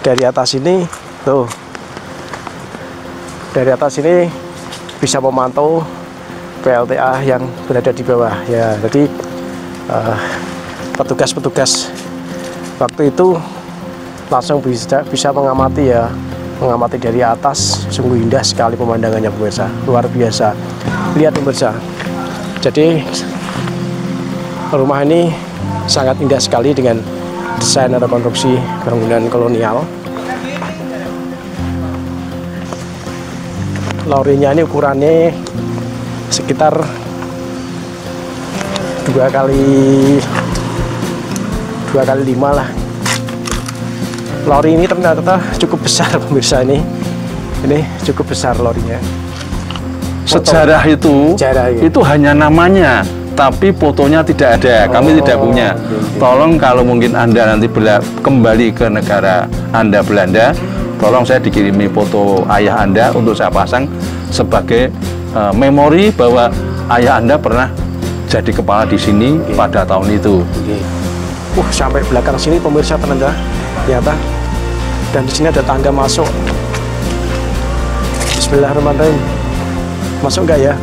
dari atas ini tuh, dari atas ini bisa memantau PLTA yang berada di bawah ya. Jadi petugas-petugas waktu itu langsung bisa mengamati ya, mengamati dari atas. Sungguh indah sekali pemandangannya pemirsa, luar biasa. Lihat pemirsa, jadi rumah ini sangat indah sekali dengan desain atau konstruksi bangunan kolonial. Lorinya ini ukurannya sekitar 2 kali 5 lah. Lori ini ternyata cukup besar pemirsa, ini cukup besar lorinya. Sejarah itu hanya namanya, tapi fotonya tidak ada. Kami tidak punya. Tolong kalau mungkin Anda nanti kembali ke negara Anda Belanda, tolong saya dikirimi foto ayah Anda untuk saya pasang sebagai memori bahwa ayah Anda pernah jadi kepala di sini pada tahun itu. Sampai belakang sini pemirsa ternyata. Dan di sini ada tangga masuk. Bismillahirrahmanirrahim. Masuk enggak ya?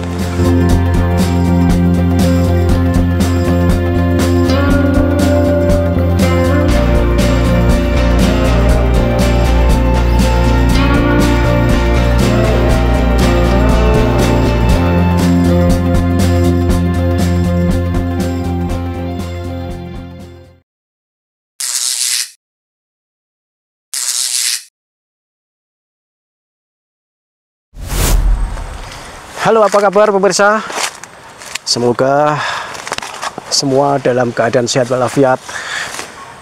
Halo, apa kabar pemirsa? Semoga semua dalam keadaan sehat walafiat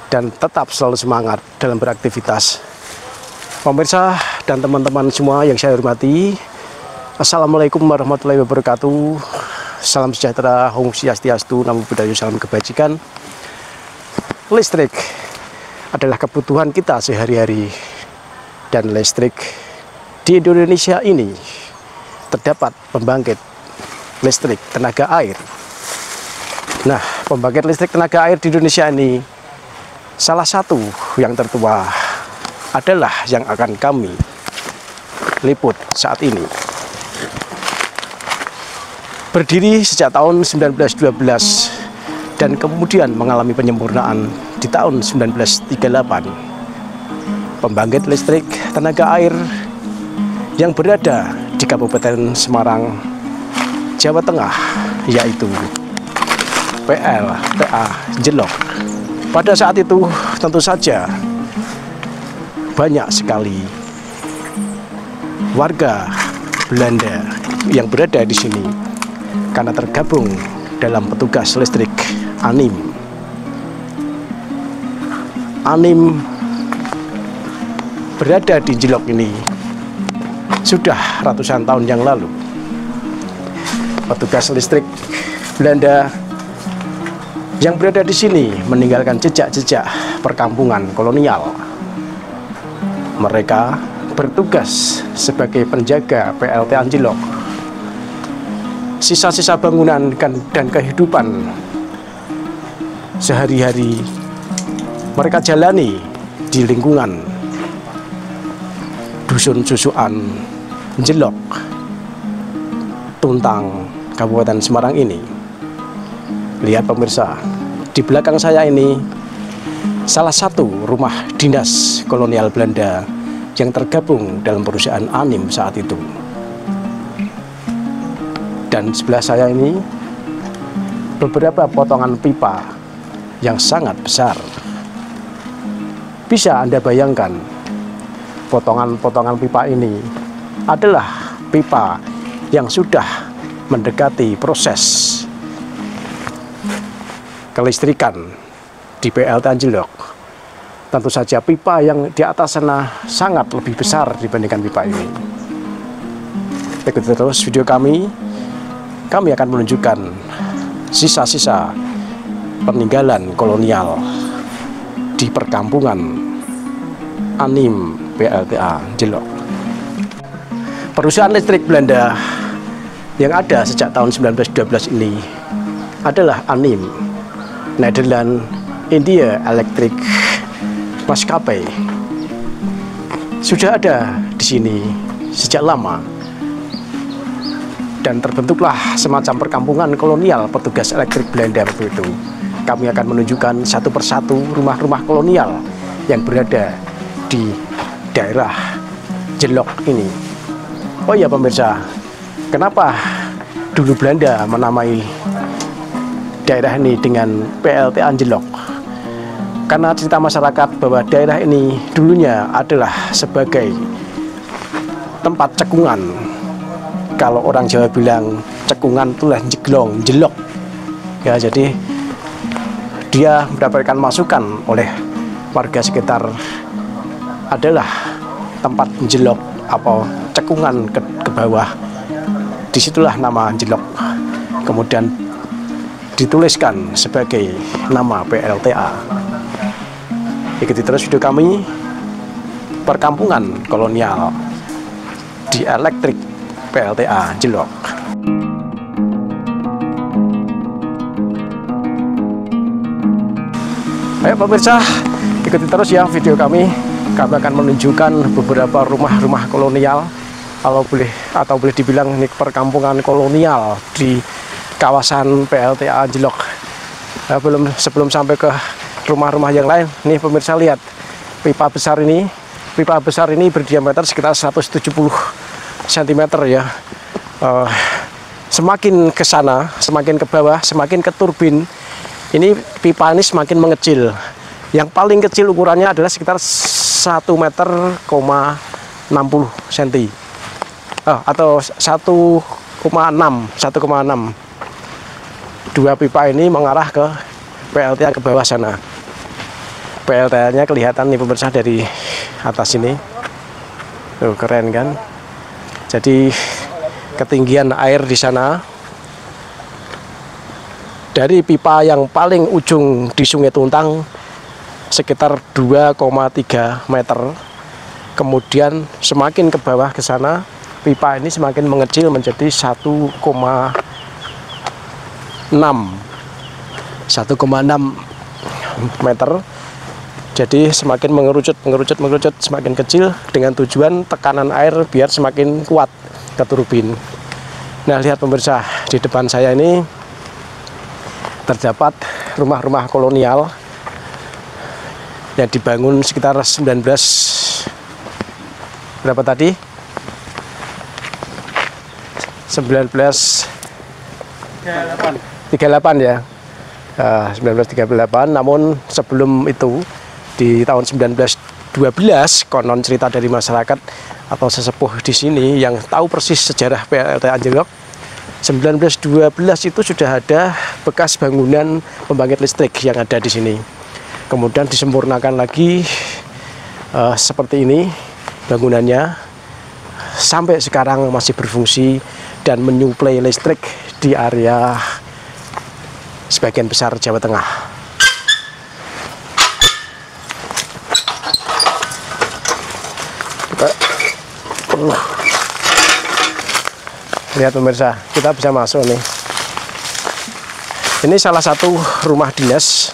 dan tetap selalu semangat dalam beraktivitas. Pemirsa dan teman-teman semua yang saya hormati, Assalamualaikum warahmatullahi wabarakatuh. Salam sejahtera, Om Swastiastu, Namo Buddhaya, salam kebajikan. Listrik adalah kebutuhan kita sehari-hari, dan listrik di Indonesia ini terdapat pembangkit listrik tenaga air. Nah, pembangkit listrik tenaga air di Indonesia ini salah satu yang tertua adalah yang akan kami liput saat ini. Berdiri sejak tahun 1912 dan kemudian mengalami penyempurnaan di tahun 1938. Pembangkit listrik tenaga air yang berada di Kabupaten Semarang, Jawa Tengah, yaitu PLTA Jelok. Pada saat itu tentu saja banyak sekali warga Belanda yang berada di sini karena tergabung dalam petugas listrik ANIM. ANIM berada di Jelok ini sudah ratusan tahun yang lalu. Petugas listrik Belanda yang berada di sini meninggalkan jejak-jejak perkampungan kolonial. Mereka bertugas sebagai penjaga PLTA Jelok. Sisa-sisa bangunan dan kehidupan sehari-hari mereka jalani di lingkungan Dusun Susukan Jelok, Tuntang, Kabupaten Semarang ini. Lihat pemirsa, di belakang saya ini salah satu rumah dinas kolonial Belanda yang tergabung dalam perusahaan ANIM saat itu. Dan sebelah saya ini beberapa potongan pipa yang sangat besar. Bisa Anda bayangkan, potongan-potongan pipa ini adalah pipa yang sudah mendekati proses kelistrikan di PLTA Jelok. Tentu saja pipa yang di atas sana sangat lebih besar dibandingkan pipa ini. Ikuti terus video kami akan menunjukkan sisa-sisa peninggalan kolonial di perkampungan ANIM PLTA Jelok. Perusahaan listrik Belanda yang ada sejak tahun 1912 ini adalah ANIM, Nederland India Electric Maskapai. sudah ada di sini sejak lama dan terbentuklah semacam perkampungan kolonial petugas elektrik Belanda waktu itu. Kami akan menunjukkan satu persatu rumah-rumah kolonial yang berada di daerah Jelok ini. Oh iya pemirsa, kenapa dulu Belanda menamai daerah ini dengan PLTA Jelok? Karena cerita masyarakat bahwa daerah ini dulunya adalah sebagai tempat cekungan. Kalau orang Jawa bilang cekungan itulah jeglong, jelok. Ya, jadi dia mendapatkan masukan oleh warga sekitar adalah tempat jelok apa cekungan ke bawah. Disitulah nama Jelok kemudian dituliskan sebagai nama PLTA. Ikuti terus video kami, perkampungan kolonial di elektrik PLTA Jelok. Ayo pemirsa, ikuti terus ya video kami. Kami akan menunjukkan beberapa rumah-rumah kolonial, atau boleh dibilang ini perkampungan kolonial di kawasan PLTA Jelok. Sebelum sampai ke rumah-rumah yang lain, nih pemirsa lihat pipa besar ini. Pipa besar ini berdiameter sekitar 170 cm ya. Semakin ke sana, semakin ke bawah, semakin ke turbin, ini pipa ini semakin mengecil. Yang paling kecil ukurannya adalah sekitar 1,60 cm atau 1,6. Dua pipa ini mengarah ke PLTA ke bawah sana. PLTA-nya kelihatan nih pemirsa dari atas ini. Tuh, keren kan? Jadi ketinggian air di sana dari pipa yang paling ujung di Sungai Tuntang sekitar 2,3 meter. Kemudian semakin ke bawah ke sana, pipa ini semakin mengecil menjadi 1,6 meter. Jadi semakin mengerucut semakin kecil dengan tujuan tekanan air biar semakin kuat ke turbin. Nah, lihat pemirsa, di depan saya ini terdapat rumah-rumah kolonial yang dibangun sekitar 1938 ya. 1938, namun sebelum itu di tahun 1912 konon cerita dari masyarakat atau sesepuh di sini yang tahu persis sejarah PLTA Jelok, 1912 itu sudah ada bekas bangunan pembangkit listrik yang ada di sini. Kemudian disempurnakan lagi seperti ini bangunannya, sampai sekarang masih berfungsi dan menyuplai listrik di area sebagian besar Jawa Tengah. Lihat pemirsa, kita bisa masuk nih. Ini salah satu rumah dinas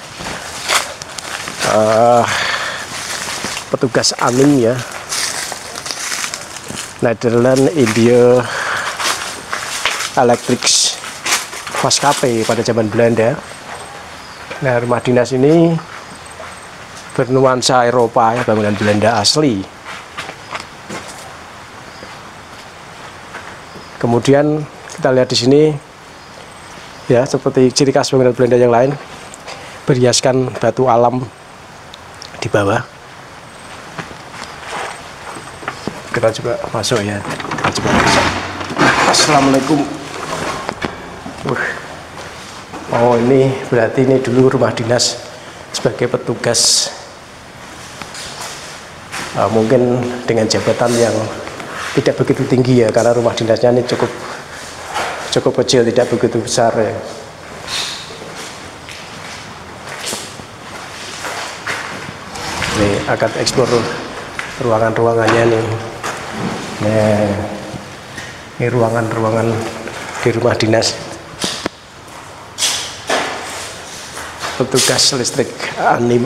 petugas ANIM ya, Nederland India Electrics maskapai pada zaman Belanda. Nah, rumah dinas ini bernuansa Eropa ya, bangunan Belanda asli. Kemudian kita lihat di sini ya, seperti ciri khas bangunan Belanda yang lain, berhiaskan batu alam di bawah. Kita coba masuk ya. Kita coba masuk. Assalamualaikum. Oh, ini berarti ini dulu rumah dinas sebagai petugas, mungkin dengan jabatan yang tidak begitu tinggi ya, karena rumah dinasnya ini cukup kecil, tidak begitu besar ya. Ini akan eksplor ruangan-ruangannya nih. Nah, ini ruangan-ruangan di rumah dinas petugas listrik ANIM.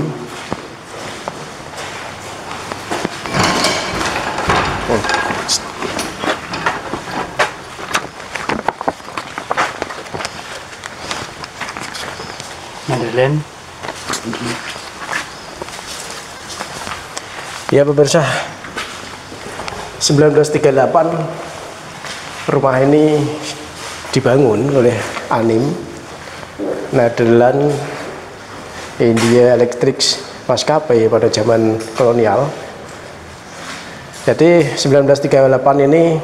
Ya pemirsa, 1938 rumah ini dibangun oleh Anim, Nederland India Electric maskapai pada zaman kolonial. Jadi 1938 ini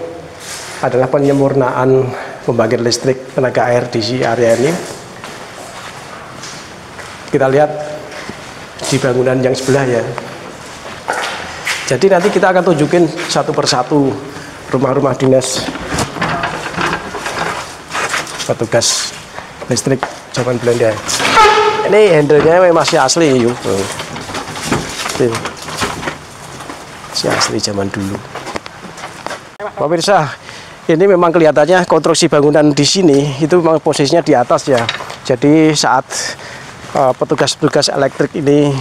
adalah penyempurnaan pembangkit listrik tenaga air di area ini. Kita lihat di bangunan yang sebelah ya. Jadi nanti kita akan tunjukin satu persatu rumah-rumah dinas petugas listrik zaman Belanda. Ini handle-nya masih asli yuk. Masih asli zaman dulu. Pemirsa, ini memang kelihatannya konstruksi bangunan di sini itu memang posisinya di atas ya. Jadi saat petugas-petugas elektrik ini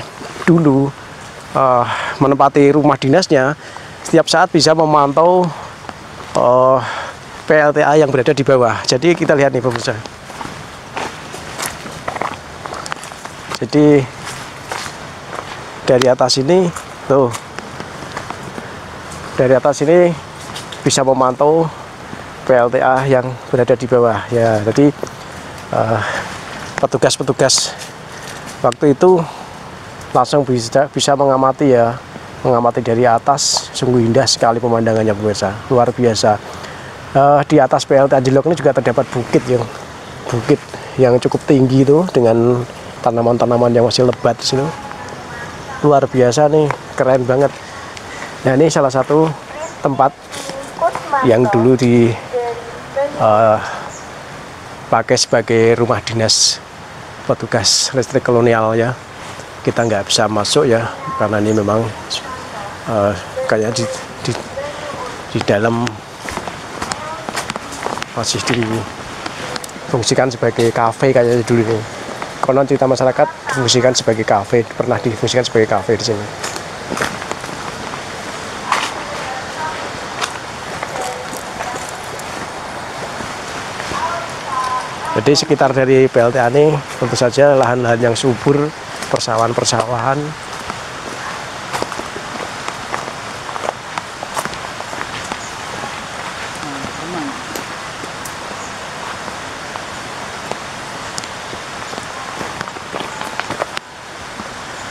dulu menempati rumah dinasnya, setiap saat bisa memantau PLTA yang berada di bawah. Jadi kita lihat nih pemirsa. Jadi dari atas ini tuh, dari atas ini bisa memantau PLTA yang berada di bawah ya. Jadi petugas-petugas waktu itu langsung bisa mengamati ya, mengamati dari atas. Sungguh indah sekali pemandangannya pemirsa, luar biasa. Di atas PLTA Anjlok ini juga terdapat bukit yang cukup tinggi itu dengan tanaman-tanaman yang masih lebat di sini. Luar biasa nih, keren banget. Nah ini salah satu tempat yang dulu dipakai sebagai rumah dinas petugas listrik kolonial ya. Kita nggak bisa masuk ya karena ini memang kayak di dalam masih difungsikan sebagai kafe kayaknya dulu ini. Konon cerita masyarakat difungsikan sebagai kafe, pernah difungsikan sebagai kafe di sini. Jadi sekitar dari PLTA ini tentu saja lahan-lahan yang subur, persawahan-persawahan.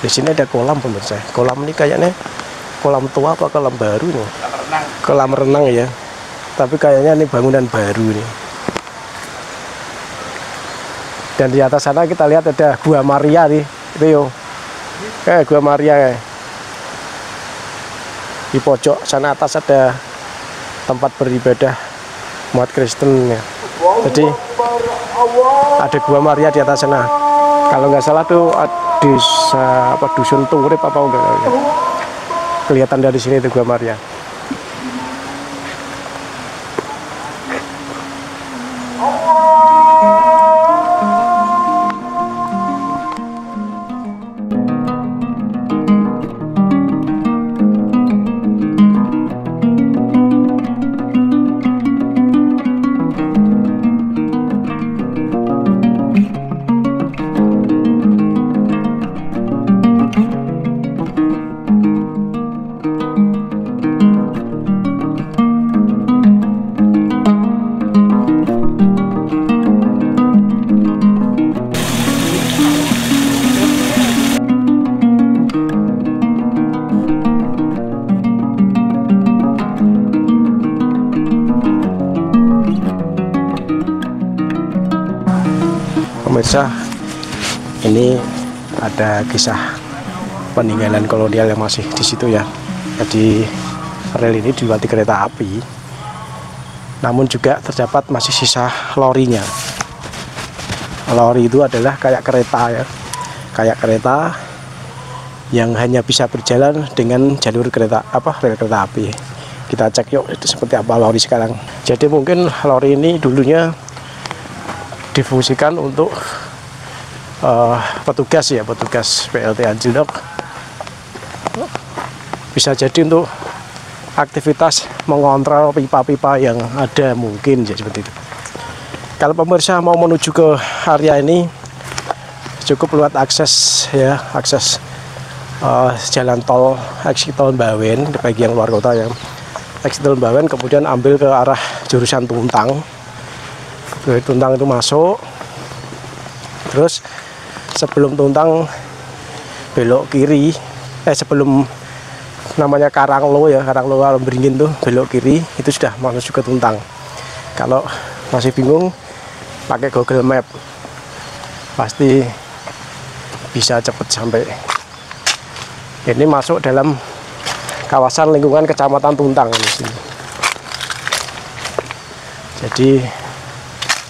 Di sini ada kolam pemirsa. Kolam ini kayaknya kolam tua apa kolam baru nih? Kolam renang ya. Tapi kayaknya ini bangunan baru nih. Dan di atas sana kita lihat ada Gua Maria nih. Itu yo. Gua Maria ya. Di pojok sana atas ada tempat beribadah umat Kristen ya. Jadi ada Gua Maria di atas sana. Kalau nggak salah tuh desa apa dusun Turip apa enggak ya. Kelihatan dari sini itu Gua Maria. Pemirsa, ini ada kisah peninggalan kolonial yang masih di situ ya. Jadi rel ini dilewati kereta api, namun juga terdapat masih sisa lorinya. Lori itu adalah kayak kereta ya, kayak kereta yang hanya bisa berjalan dengan jalur kereta rel kereta api. Kita cek yuk itu seperti apa lori sekarang. Jadi mungkin lori ini dulunya difungsikan untuk petugas ya, petugas PLTA Anjlok. Bisa jadi untuk aktivitas mengontrol pipa-pipa yang ada mungkin ya, seperti itu. Kalau pemirsa mau menuju ke area ini, cukup lewat akses ya, akses jalan tol exit tol Bawen bagi yang luar kota ya. Exit tol Bawen kemudian ambil ke arah jurusan Tuntang. Dari Tuntang itu masuk, terus sebelum Tuntang belok kiri, sebelum namanya Karanglo ya, Karanglo Beringin tuh belok kiri, itu sudah masuk ke Tuntang. Kalau masih bingung pakai Google Map pasti bisa cepat sampai. Ini masuk dalam kawasan lingkungan Kecamatan Tuntang di sini. Jadi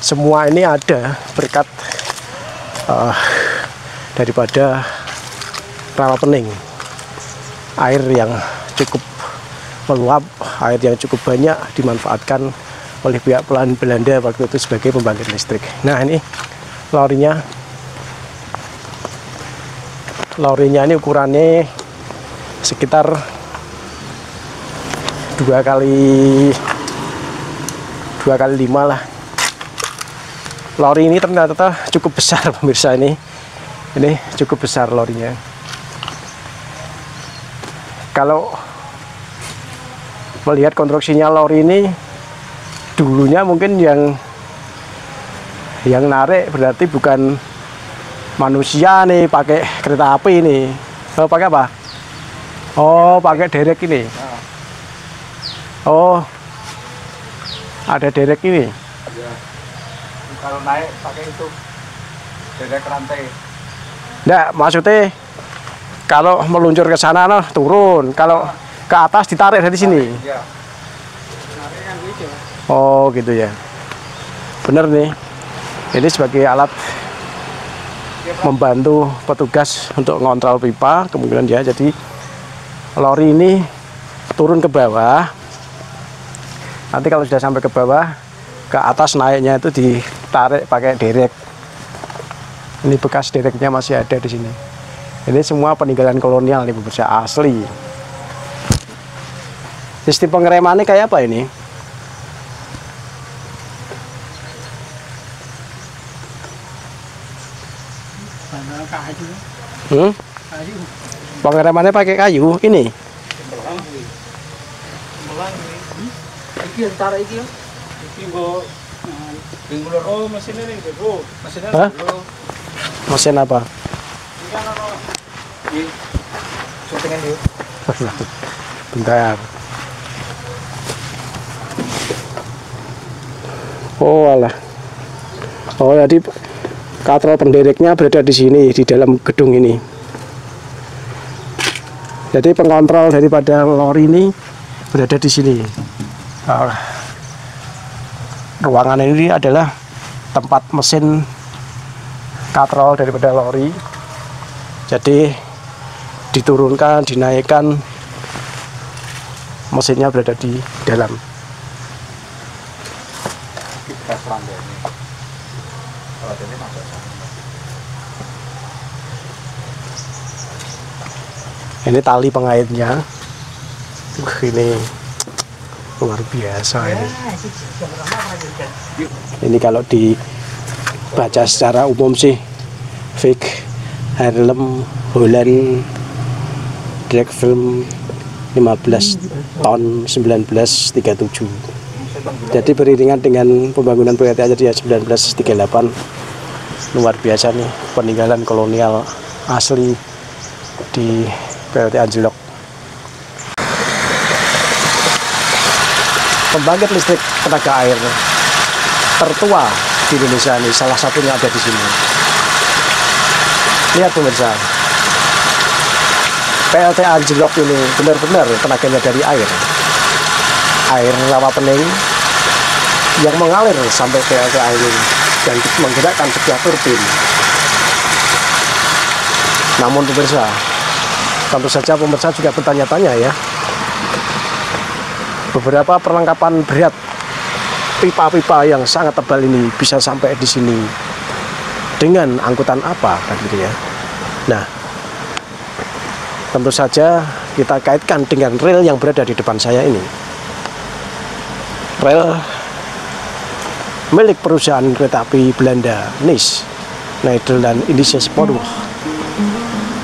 semua ini ada berkat daripada rawa pening, air yang cukup meluap, air yang cukup banyak dimanfaatkan oleh pihak Belanda waktu itu sebagai pembangkit listrik. Nah ini lorinya ini ukurannya sekitar 2 kali 5 lah. Lori ini ternyata cukup besar pemirsa, ini cukup besar lorinya. Kalau melihat konstruksinya lori ini, dulunya mungkin yang narik berarti bukan manusia nih, pakai kereta api nih. Oh, pakai apa? Oh, pakai derek ini. Oh, ada derek ini. Ya. Kalau naik pakai itu derek rantai. Nggak, maksudnya kalau meluncur ke sana nah, turun, kalau ke atas ditarik dari sini. Ya. Oh gitu ya, bener nih. Ini sebagai alat membantu petugas untuk ngontrol pipa. Kemudian ya, jadi lori ini turun ke bawah. Nanti kalau sudah sampai ke bawah, ke atas naiknya itu ditarik pakai derek. Ini bekas dereknya masih ada di sini. Ini semua peninggalan kolonial nih pemirsa, asli. Sistem pengeremannya kayak apa ini? Pengeremannya pakai kayu ini. Oh, mesinnya nih, bro. Mesinnya. Hah? Mesin apa? Syutingan dulu. Bentar. Oh alah. Oh jadi katrol pendereknya berada di sini, di dalam gedung ini. Jadi pengontrol daripada lori ini berada di sini. Ruangan ini adalah tempat mesin katrol daripada lori. Jadi diturunkan, dinaikkan, mesinnya berada di dalam. Ini tali pengaitnya. Ini luar biasa ini. Ini kalau dibaca secara umum sih Vic Haarlem Holland drag film 15 ton 1937. Jadi beriringan dengan pembangunan PLT aja di 1938. Luar biasa nih, peninggalan kolonial asli di PLT Anjlok. Pembangkit listrik tenaga air tertua di Indonesia ini, salah satunya ada di sini. Lihat pemirsa, PLT Anjlok ini benar-benar tenaganya dari air rawa pening yang mengalir sampai PLT air ini dan menggerakkan sebuah turbin. Namun pemirsa, tentu saja pemirsa juga bertanya-tanya ya, beberapa perlengkapan berat pipa-pipa yang sangat tebal ini bisa sampai di sini dengan angkutan apa kan gitu ya. Nah, tentu saja kita kaitkan dengan rel yang berada di depan saya ini. Rel milik perusahaan kereta api Belanda NIS Nidal dan Indonesia Seporu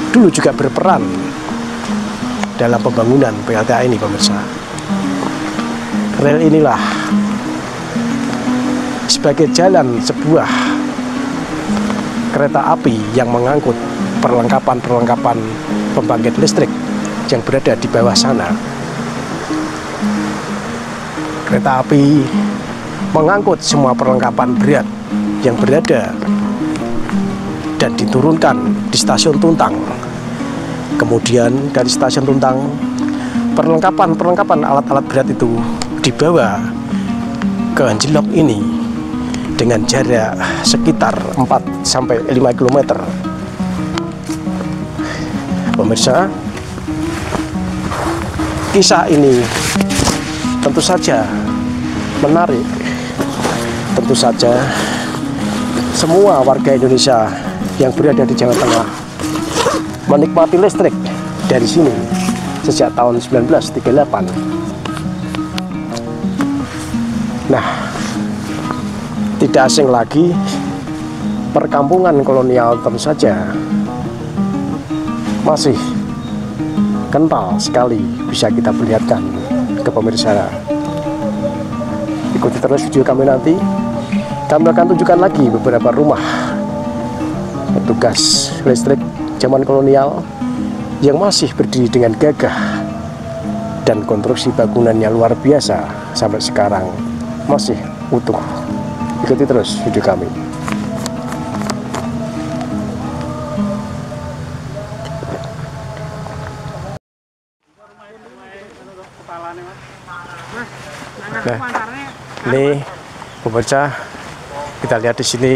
dulu juga berperan dalam pembangunan PLTA ini, pemirsa. Rel inilah sebagai jalan sebuah kereta api yang mengangkut perlengkapan-perlengkapan pembangkit listrik yang berada di bawah sana. Kereta api mengangkut semua perlengkapan berat yang berada dan diturunkan di stasiun Tuntang. Kemudian dari stasiun Tuntang, perlengkapan alat-alat berat itu dibawa ke Anjlok ini dengan jarak sekitar 4-5 km. Pemirsa, kisah ini tentu saja menarik. Tentu saja semua warga Indonesia yang berada di Jawa Tengah menikmati listrik dari sini sejak tahun 1938. Nah, tidak asing lagi, perkampungan kolonial tentu saja masih kental sekali, bisa kita perlihatkan ke pemirsa. Ikuti terus video kami nanti. Kami akan tunjukkan lagi beberapa rumah petugas listrik zaman kolonial yang masih berdiri dengan gagah dan konstruksi bangunannya luar biasa sampai sekarang masih utuh. Ikuti terus video kami. Nah, ini pemirsa, kita lihat di sini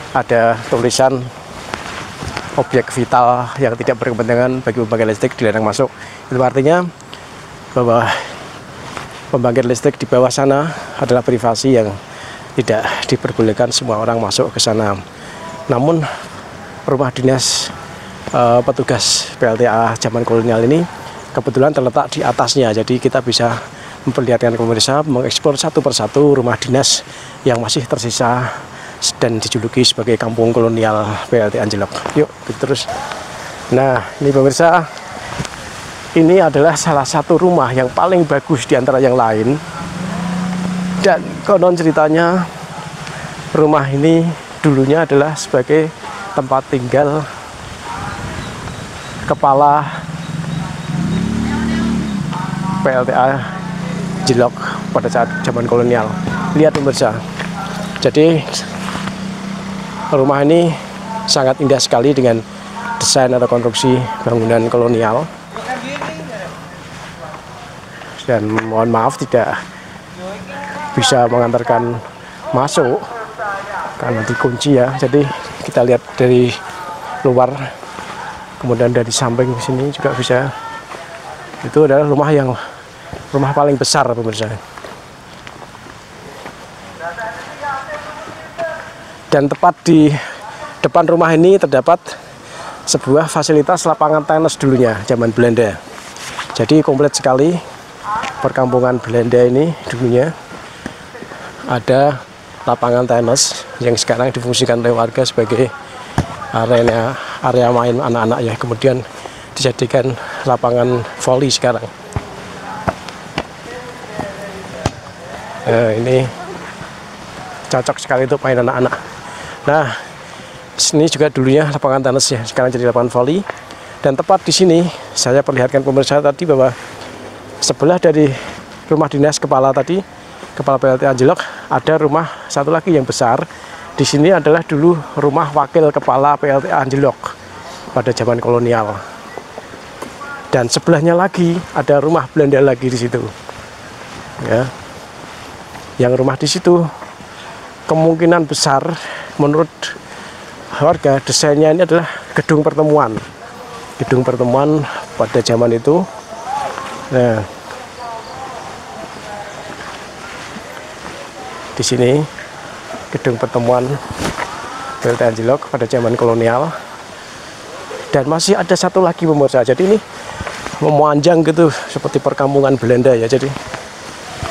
ada tulisan objek vital yang tidak berkepentingan bagi pembangkit listrik dilarang masuk. Itu artinya bahwa pembangkit listrik di bawah sana adalah privasi yang tidak diperbolehkan semua orang masuk ke sana. Namun rumah dinas petugas PLTA zaman kolonial ini kebetulan terletak di atasnya, jadi kita bisa memperlihatkan ke pemirsa, mengeksplor satu persatu rumah dinas yang masih tersisa dan dijuluki sebagai kampung kolonial PLTA Anjlok. Yuk, terus. Nah, ini pemirsa, ini adalah salah satu rumah yang paling bagus di antara yang lain. Dan konon ceritanya rumah ini dulunya adalah sebagai tempat tinggal kepala PLTA Anjlok pada saat zaman kolonial. Lihat pemirsa, jadi rumah ini sangat indah sekali dengan desain atau konstruksi bangunan kolonial. Dan mohon maaf tidak bisa mengantarkan masuk karena dikunci ya. Jadi kita lihat dari luar, kemudian dari samping sini juga bisa. Itu adalah rumah paling besar pemirsa. Dan tepat di depan rumah ini terdapat sebuah fasilitas lapangan tenis dulunya zaman Belanda. Jadi komplit sekali perkampungan Belanda ini dulunya. Ada lapangan tenis yang sekarang difungsikan oleh warga sebagai area main anak-anak ya. Kemudian dijadikan lapangan voli sekarang. Ini cocok sekali untuk main anak-anak. Nah, sini juga dulunya lapangan tenis ya, sekarang jadi lapangan voli. Dan tepat di sini saya perlihatkan pemirsa tadi bahwa sebelah dari rumah dinas kepala tadi, kepala PLTA Anjlok, ada rumah satu lagi yang besar. Di sini adalah dulu rumah wakil kepala PLTA Anjlok pada zaman kolonial. Dan sebelahnya lagi ada rumah Belanda lagi di situ. Ya. Yang rumah di situ kemungkinan besar menurut warga desainnya ini adalah gedung pertemuan. Gedung pertemuan pada zaman itu. Nah, di sini gedung pertemuan PLTA Anjlok pada zaman kolonial. Dan masih ada satu lagi pemirsa. Jadi ini memanjang gitu seperti perkampungan Belanda ya. Jadi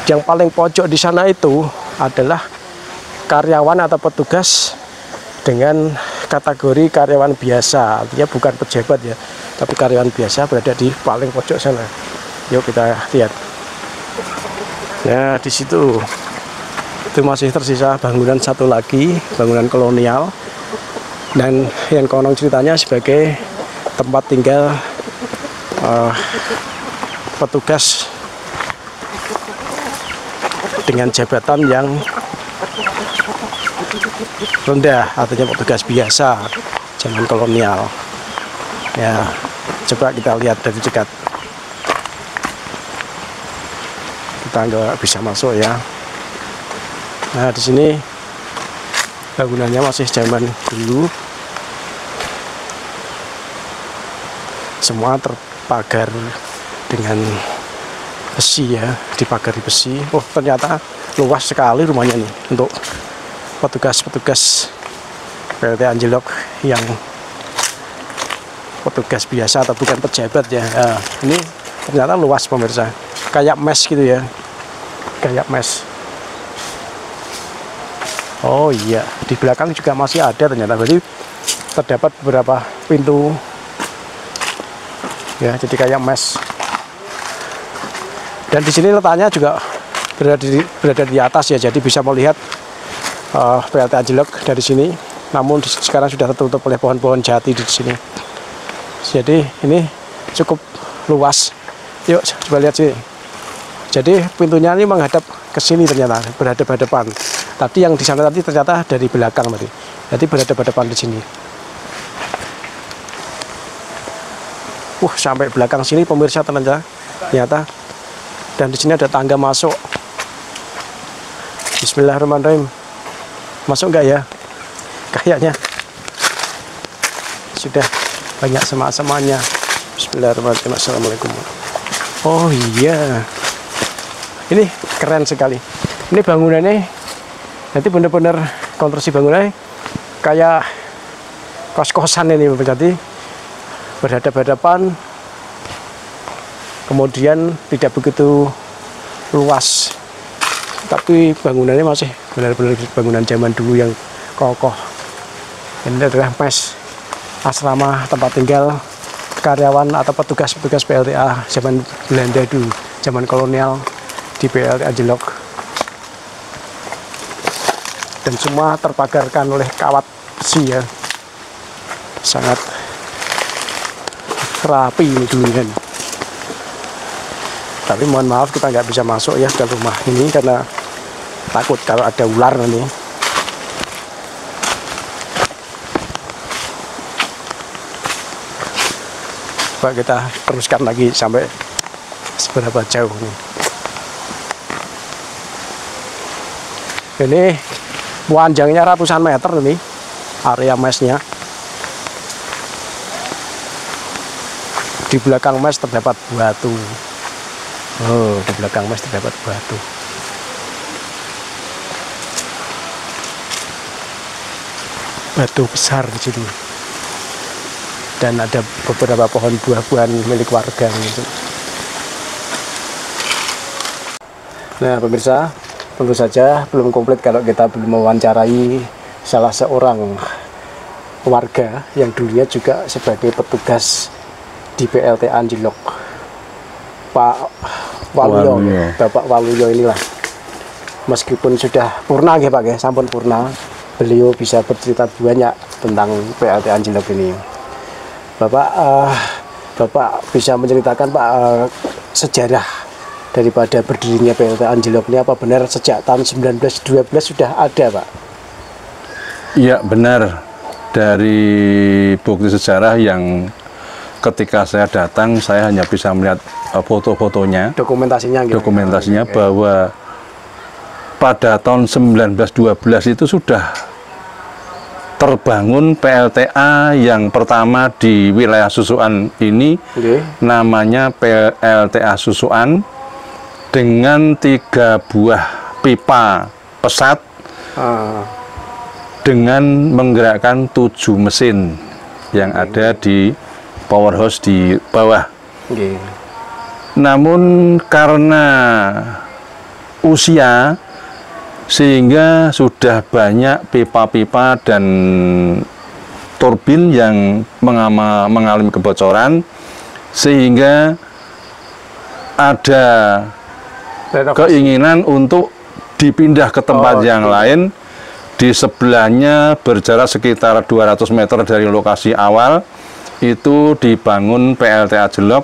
yang paling pojok di sana itu adalah karyawan atau petugas dengan kategori karyawan biasa, artinya bukan pejabat ya, tapi karyawan biasa berada di paling pojok sana. Yuk kita lihat. Ya, di situ itu masih tersisa bangunan satu lagi, bangunan kolonial, dan yang konon ceritanya sebagai tempat tinggal petugas dengan jabatan yang rendah, artinya petugas biasa zaman kolonial. Ya, coba kita lihat dari dekat. Kita nggak bisa masuk ya. Nah, di sini bangunannya masih zaman dulu, semua terpagar dengan besi ya, dipagari besi. Oh, ternyata luas sekali rumahnya nih untuk petugas-petugas PLT Anjlok yang petugas biasa atau bukan pejabat ya. Nah, ini ternyata luas pemirsa, kayak mes gitu ya, kayak mes. Oh iya, di belakang juga masih ada ternyata, berarti terdapat beberapa pintu ya, jadi kayak mes. Dan di sini letaknya juga berada di atas ya, jadi bisa melihat PLT Anjlok dari sini. Namun sekarang sudah tertutup oleh pohon-pohon jati di sini. Jadi ini cukup luas. Yuk coba lihat sini. Jadi pintunya ini menghadap ke sini ternyata, berhadapan-hadapan. Tadi yang di sana tadi ternyata dari belakang tadi. Jadi berhadapan-hadapan di sini. Sampai belakang sini pemirsa ternyata. Dan di sini ada tangga masuk. Bismillahirrahmanirrahim. Masuk enggak ya? Kayaknya sudah banyak semak-semaknya. Bismillahirrahmanirrahim. Assalamualaikum. Oh iya, ini keren sekali. Ini bangunannya nanti benar-benar konstruksi bangunannya kayak kos-kosan ini, berarti berhadapan-hadapan, kemudian tidak begitu luas, tapi bangunannya masih benar-benar bangunan zaman dulu yang kokoh. Ini adalah mes, asrama tempat tinggal karyawan atau petugas-petugas PLTA zaman Belanda dulu, zaman kolonial di PLT Anjlok. Dan semua terpagarkan oleh kawat besi ya, sangat rapi ini dulu kan. Tapi mohon maaf kita nggak bisa masuk ya ke rumah ini karena takut kalau ada ular nanti. Coba kita teruskan lagi sampai seberapa jauh nih. Ini panjangnya ratusan meter ini area mesnya. Di belakang mes terdapat batu. Oh, di belakang mes terdapat batu. Batu besar di situ. Dan ada beberapa pohon buah-buahan milik warga gitu. Nah, pemirsa, tentu saja belum komplit kalau kita belum mewawancarai salah seorang warga yang dulunya juga sebagai petugas di PLT Anjlok, Pak Waluyo. Bapak Waluyo inilah, meskipun sudah purna ya Pak ya, sampun purna, beliau bisa bercerita banyak tentang PLT Anjlok ini. Bapak bisa menceritakan Pak sejarah daripada berdirinya PLT Anjlok ini, apa benar sejak tahun 1912 sudah ada Pak? Iya benar, dari bukti sejarah yang ketika saya datang saya hanya bisa melihat foto-fotonya, dokumentasinya okay. Bahwa pada tahun 1912 itu sudah terbangun PLTA yang pertama di wilayah Susuan ini, namanya PLTA Susuan, dengan 3 buah pipa pesat dengan menggerakkan 7 mesin yang ada di powerhouse di bawah. Namun karena usia sehingga sudah banyak pipa-pipa dan turbin yang mengalami kebocoran, sehingga ada keinginan untuk dipindah ke tempat yang lain. Di sebelahnya berjarak sekitar 200 meter dari lokasi awal itu dibangun PLTA Jelok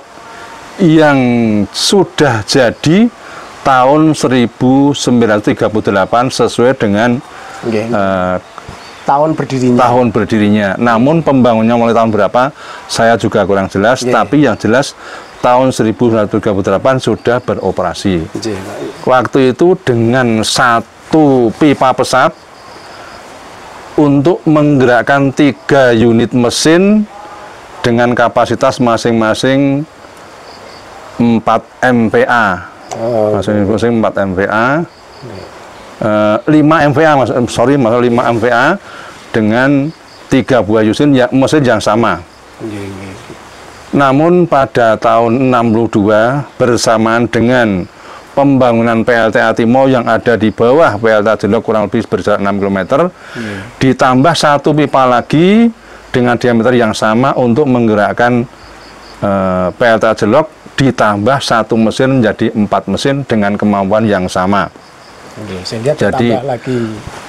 yang sudah jadi tahun 1938 sesuai dengan tahun berdirinya. Namun pembangunnya mulai tahun berapa saya juga kurang jelas, tapi yang jelas tahun 1938 sudah beroperasi. Waktu itu dengan satu pipa pesat untuk menggerakkan 3 unit mesin dengan kapasitas masing-masing 4 MVA. Masing-masing 4 MVA. 5 MVA, 5 MVA dengan 3 buah mesin yang sama. Namun pada tahun 62 bersamaan dengan pembangunan PLTA Timo yang ada di bawah PLTA Jelok kurang lebih berjarak 6 km, ditambah satu pipa lagi dengan diameter yang sama untuk menggerakkan PLTA Jelok, ditambah satu mesin menjadi 4 mesin dengan kemampuan yang sama. Jadi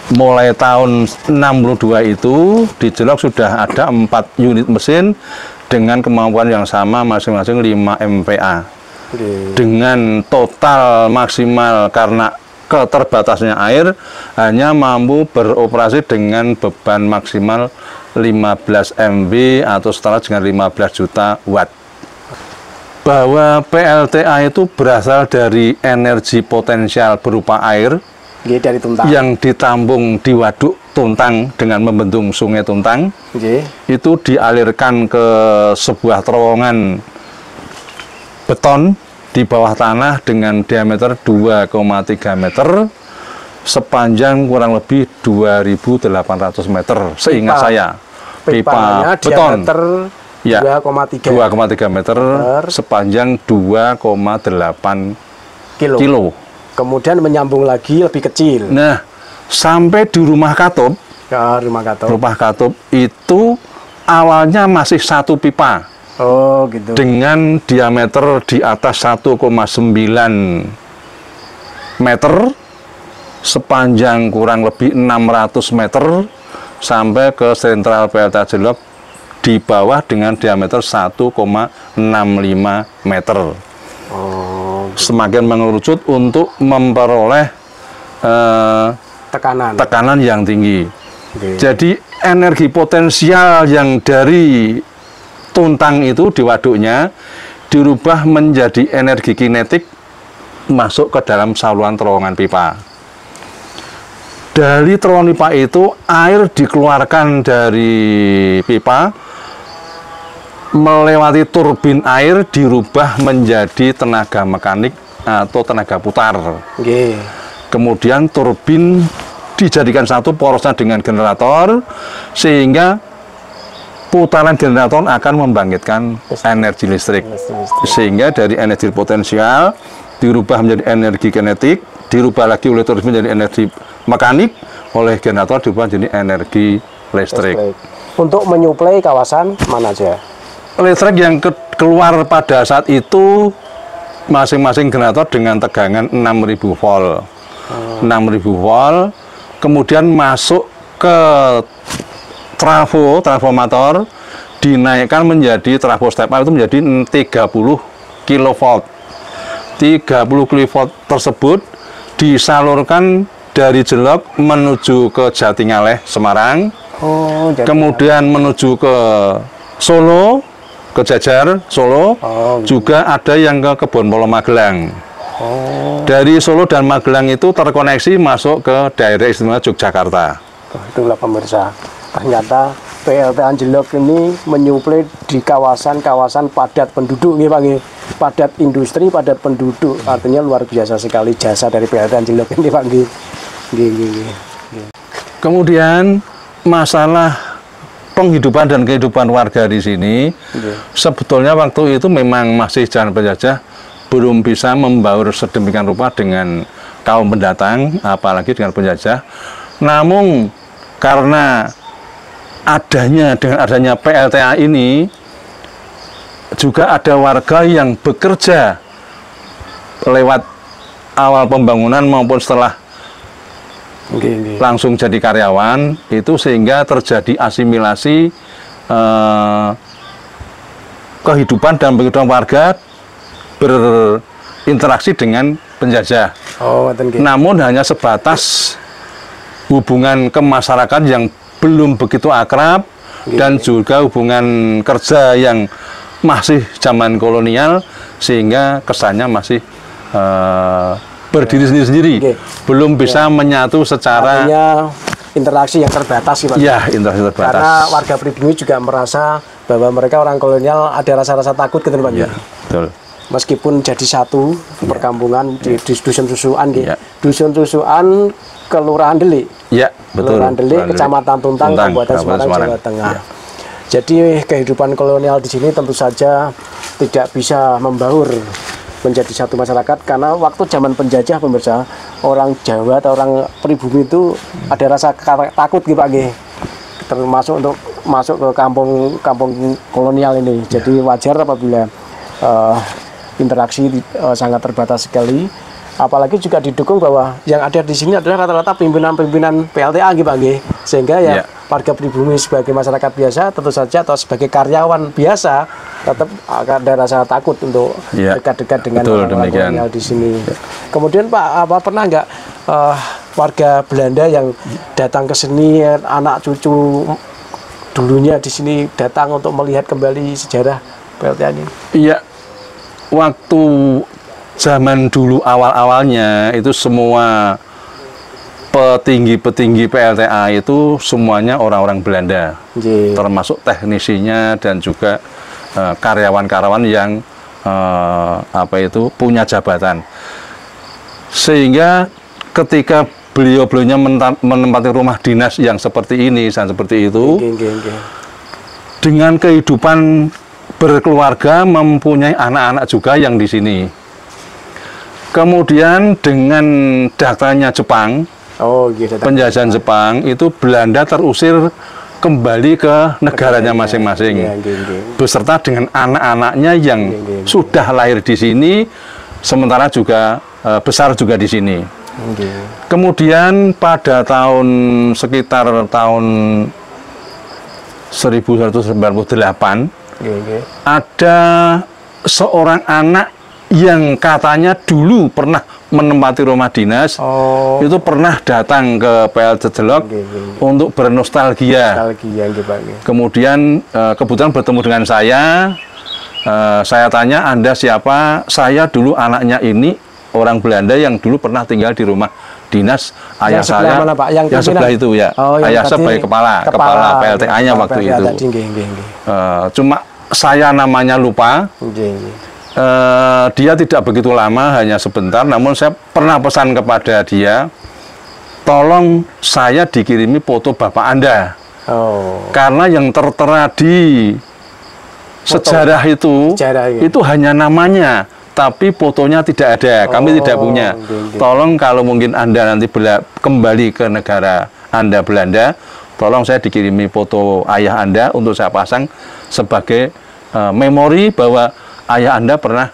mulai tahun 62 itu di Jelok sudah ada 4 unit mesin dengan kemampuan yang sama masing-masing 5 MVA. Dengan total maksimal karena keterbatasnya air hanya mampu beroperasi dengan beban maksimal 15 MW atau setara dengan 15 juta watt. Bahwa PLTA itu berasal dari energi potensial berupa air dari Tuntang, yang ditampung di waduk Tuntang dengan membendung sungai Tuntang. Itu dialirkan ke sebuah terowongan beton di bawah tanah dengan diameter 2,3 meter sepanjang kurang lebih 2.800 meter seingat saya. Pipa beton ya 2,3 meter sepanjang 2,8 kilo. Kemudian menyambung lagi lebih kecil. Nah, sampai di rumah Katup. Rumah Katup itu awalnya masih satu pipa. Dengan diameter di atas 1,9 meter, sepanjang kurang lebih 600 meter, sampai ke sentral PLTA Jelok di bawah dengan diameter 1,65 meter. Semakin mengerucut untuk memperoleh tekanan yang tinggi. Jadi energi potensial yang dari Tuntang itu di waduknya dirubah menjadi energi kinetik masuk ke dalam saluran terowongan pipa. Dari terowongan pipa itu air dikeluarkan dari pipa melewati turbin air dirubah menjadi tenaga mekanik atau tenaga putar. Kemudian turbin dijadikan satu porosnya dengan generator sehingga putaran generator akan membangkitkan energi listrik, sehingga dari energi potensial dirubah menjadi energi kinetik, dirubah lagi oleh turbin menjadi energi mekanik, oleh generator dirubah menjadi energi listrik. Untuk menyuplai kawasan mana aja? Listrik yang keluar pada saat itu masing-masing generator dengan tegangan 6.000 volt. 6.000 volt, kemudian masuk ke transformator, dinaikkan menjadi trafo step up itu menjadi 30 kV. 30 kV tersebut disalurkan dari Jelok menuju ke Jatingaleh, Semarang, kemudian menuju ke Solo, ke Jajar, Solo, juga ada yang ke Kebon Polo Magelang. Dari Solo dan Magelang itu terkoneksi masuk ke daerah istimewa Yogyakarta. Itulah pemirsa, ternyata PLTA Jelok ini menyuplai di kawasan-kawasan padat penduduk, nih Pak, padat industri, padat penduduk. Artinya luar biasa sekali jasa dari PLTA Jelok ini Pak. Kemudian masalah penghidupan dan kehidupan warga di sini, sebetulnya waktu itu memang masih zaman penjajah belum bisa membaur sedemikian rupa dengan kaum pendatang, apalagi dengan penjajah. Namun karena dengan adanya PLTA ini juga ada warga yang bekerja lewat awal pembangunan maupun setelah langsung jadi karyawan itu, sehingga terjadi asimilasi kehidupan dan kehidupan warga berinteraksi dengan penjajah. Namun hanya sebatas hubungan ke masyarakat yang belum begitu akrab dan juga hubungan kerja yang masih zaman kolonial, sehingga kesannya masih berdiri sendiri-sendiri, belum bisa menyatu secara. Artinya interaksi yang terbatas sih Pak. Ya, interaksi terbatas. Karena warga pribumi juga merasa bahwa mereka orang kolonial, ada rasa-rasa takut gitu Pak. Ya, betul. Meskipun jadi satu perkampungan di dusun susuan gitu. Dusun susuan Kelurahan Delik. Ya, betul. Kelurahan Delik, Kecamatan Tuntang, Kabupaten Semarang, Jawa Tengah. Ya. Jadi kehidupan kolonial di sini tentu saja tidak bisa membaur menjadi satu masyarakat, karena waktu zaman penjajah pemirsa, orang Jawa atau orang pribumi itu ada rasa takut gitu Pak, termasuk untuk masuk ke kampung kolonial ini. Jadi wajar apabila interaksi sangat terbatas sekali. Apalagi juga didukung bahwa yang ada di sini adalah rata-rata pimpinan-pimpinan PLTA gitu Pak, sehingga ya warga pribumi sebagai masyarakat biasa tentu saja atau sebagai karyawan biasa tetap ada rasa takut untuk dekat-dekat dengan orang kolonial di sini. Kemudian Pak, pernah nggak warga Belanda yang datang ke sini, anak cucu dulunya di sini datang untuk melihat kembali sejarah PLTA ini? Iya, waktu zaman dulu awal-awalnya itu semua petinggi-petinggi PLTA itu semuanya orang-orang Belanda, termasuk teknisinya dan juga karyawan-karyawan yang punya jabatan. Sehingga ketika beliau-beliaunya menempati rumah dinas yang seperti ini dan seperti itu, dengan kehidupan berkeluarga, mempunyai anak-anak juga yang di sini. Kemudian dengan datangnya Jepang, penjajahan Jepang, itu Belanda terusir kembali ke negaranya masing-masing, beserta dengan anak-anaknya yang sudah lahir di sini, sementara juga besar juga di sini. Kemudian pada sekitar tahun 1198, ada seorang anak yang katanya dulu pernah menempati rumah dinas, itu pernah datang ke PL Jejelok untuk bernostalgia. Kemudian kebetulan bertemu dengan saya tanya, Anda siapa? Saya dulu anaknya ini, orang Belanda yang dulu pernah tinggal di rumah dinas ayah saya. Mana, Pak? Yang sebelah itu ya. Ayah saya sebagai kepala PLTA-nya waktu itu. Cuma saya namanya lupa. Dia tidak begitu lama, hanya sebentar, namun saya pernah pesan kepada dia, tolong saya dikirimi foto Bapak Anda. Karena yang tertera di sejarah itu hanya namanya, tapi fotonya tidak ada, kami tidak punya. Tolong kalau mungkin Anda nanti kembali ke negara Anda Belanda, tolong saya dikirimi foto ayah Anda untuk saya pasang sebagai memori bahwa ayah Anda pernah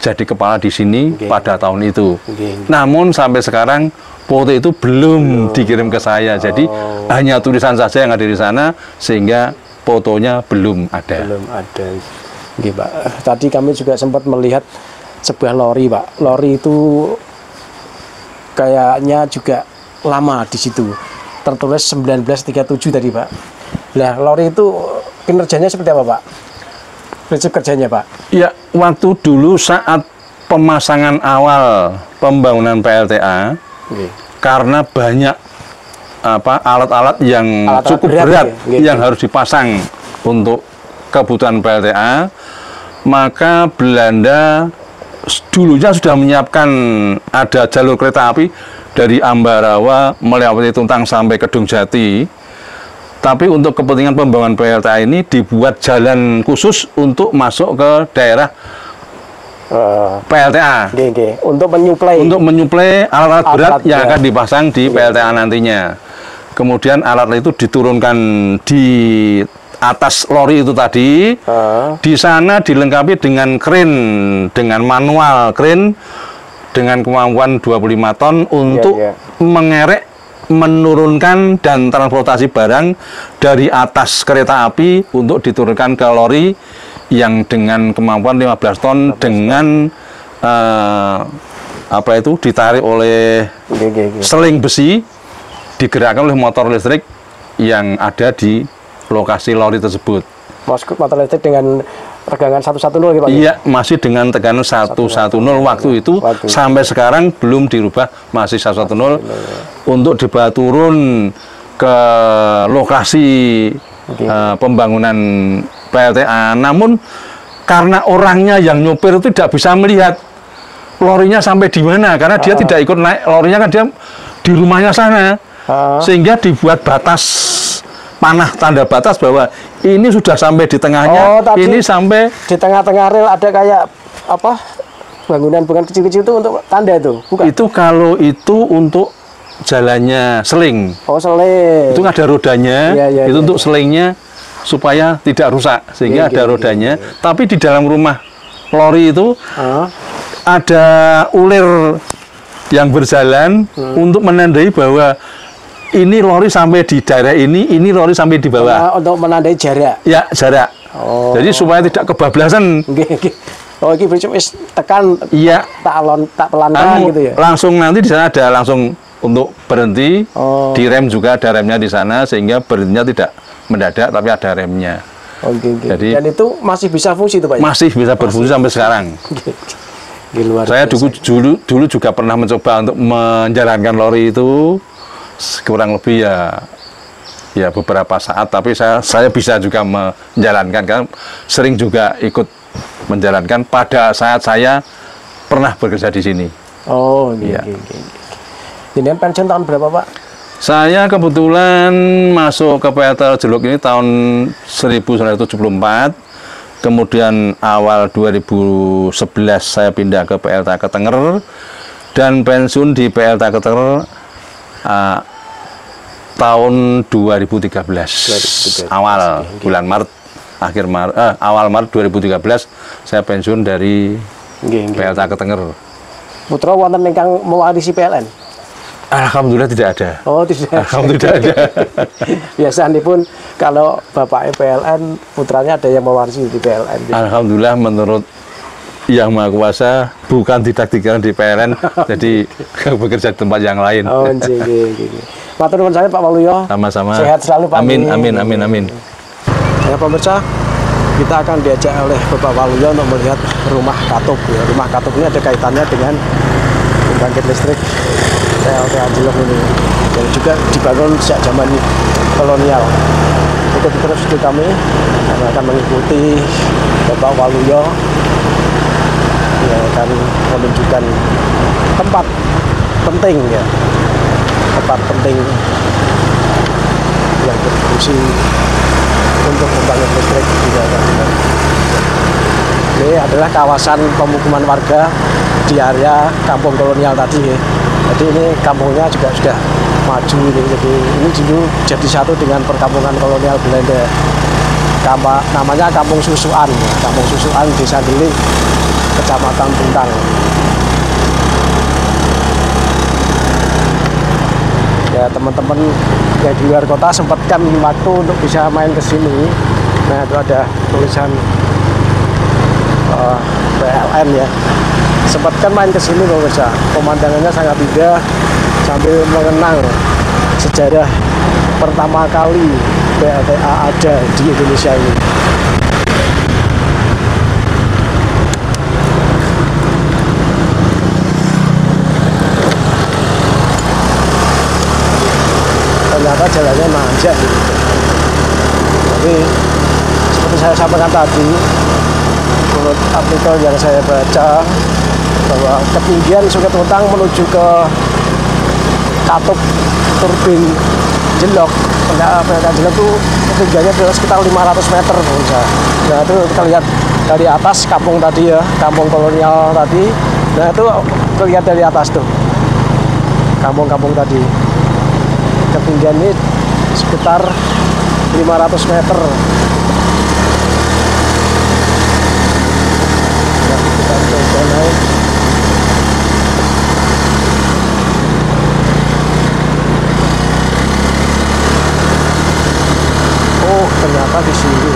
jadi kepala di sini pada tahun itu. Namun sampai sekarang foto itu belum dikirim ke saya. Jadi hanya tulisan saja yang ada di sana, sehingga fotonya belum ada. Pak. Tadi kami juga sempat melihat sebuah lori, Pak. Lori itu kayaknya juga lama di situ. Tertulis 1937 tadi, Pak. Nah, lori itu kinerjanya seperti apa, Pak? Prinsip kerjanya, Pak? Ya, waktu dulu saat pemasangan awal pembangunan PLTA, karena banyak alat-alat yang cukup berat yang harus dipasang untuk kebutuhan PLTA, maka Belanda dulunya sudah menyiapkan ada jalur kereta api dari Ambarawa melewati Tuntang sampai Kedung Jati. Tapi untuk kepentingan pembangunan PLTA ini dibuat jalan khusus untuk masuk ke daerah PLTA. Untuk menyuplai alat-alat berat yang akan dipasang di PLTA nantinya. Kemudian alat itu diturunkan di atas lori itu tadi. Di sana dilengkapi dengan kren, dengan manual kren dengan kemampuan 25 ton untuk mengerek, menurunkan dan transportasi barang dari atas kereta api untuk diturunkan ke lori yang dengan kemampuan 15 ton dengan apa itu ditarik oleh seling besi, digerakkan oleh motor listrik yang ada di lokasi lori tersebut. Motor listrik dengan tegangan 110 gitu Pak? Iya, masih dengan tegangan 110 waktu itu sampai sekarang belum dirubah, masih 110 untuk dibawa turun ke lokasi pembangunan PLTA. Namun karena orangnya yang nyopir itu tidak bisa melihat lorinya sampai di mana, karena dia tidak ikut naik lorinya, kan dia di rumahnya sana, sehingga dibuat batas panah, tanda batas bahwa ini sudah sampai di tengahnya, ini sampai di tengah-tengah rel ada kayak apa bangunan kecil-kecil itu untuk tanda itu, bukan? Itu kalau itu untuk jalannya seling. Oh, seling. Itu ada rodanya, itu untuk selingnya supaya tidak rusak, sehingga ada rodanya. Tapi di dalam rumah lori itu ada ulir yang berjalan untuk menandai bahwa ini lori sampai di daerah ini lori sampai di bawah. Untuk menandai jarak. Ya, jarak. Jadi supaya tidak kebablasan. Oh, ini wis tekan. Iya. Tak pelan-pelan gitu ya. Langsung nanti di sana ada langsung untuk berhenti. Di rem juga ada remnya di sana, sehingga berhentinya tidak mendadak tapi ada remnya. Jadi, dan itu masih bisa fungsi itu Pak? Masih bisa berfungsi sampai sekarang. Saya dulu juga pernah mencoba untuk menjalankan lori itu kurang lebih ya beberapa saat, tapi saya bisa juga menjalankan, karena sering juga ikut menjalankan pada saat saya pernah bekerja di sini. Oh iya. Ini pensiun tahun berapa Pak? Saya kebetulan masuk ke PLTA Jeluk ini tahun 1974. Kemudian awal 2011 saya pindah ke PLTA Ketenger dan pensiun di PLTA Ketenger tahun 2013 awal bulan Maret, awal Maret 2013 saya pensiun dari PLTA Ketenger. Putra wonten ingkang mewarisi PLN? Alhamdulillah tidak ada. Oh, tidak. Alhamdulillah tidak ada. Biasanya pun kalau bapaknya PLN, putranya ada yang mewarisi di PLN. Alhamdulillah menurut Yang Maha Kuasa bukan tidak dikira di PLN, jadi bekerja di tempat yang lain. Oh, nggih. Matur nuwun saya Pak Waluyo. Sama-sama. Sehat selalu Pak. Amin. Ya pemirsa, kita akan diajak oleh Bapak Waluyo untuk melihat rumah katup. Ya, rumah katup ini ada kaitannya dengan pembangkit listrik PLTA Jeluk ini, dan juga dibangun sejak zaman kolonial. Ikuti terus video kami, kami akan mengikuti Bapak Waluyo yang akan menunjukkan tempat penting ya, tempat penting yang berfungsi untuk pembangkit listrik di daerah Jeluk. Ini adalah kawasan pemukiman warga di area kampung kolonial tadi ya. Jadi ini kampungnya juga sudah maju ini. Jadi ini dulu jadi satu dengan perkampungan kolonial Belanda. Namanya Kampung Susuan, Kampung Susuan, Desa Deling, Kecamatan Tuntang. Ya teman-teman yang di luar kota sempatkan waktu untuk bisa main ke sini. Nah itu ada tulisan PLN ya. Sempatkan main ke sini pemirsa. Pemandangannya sangat indah sambil mengenang sejarah pertama kali PLTA ada di Indonesia ini. Ternyata jalannya nanjak gitu. Tapi seperti saya sampaikan tadi, menurut artikel yang saya baca, bahwa ketinggian Sungai Tuntang menuju ke katup turbin Jelok, PLTA Jelok itu ketinggiannya sekitar 500 meter. Nah itu kita lihat dari atas kampung tadi ya, kampung kolonial tadi. Nah itu terlihat dari atas tuh kampung-kampung tadi. ketinggian ini sekitar 500 meter. Nah, kita coba naik. Oh, ternyata di sini.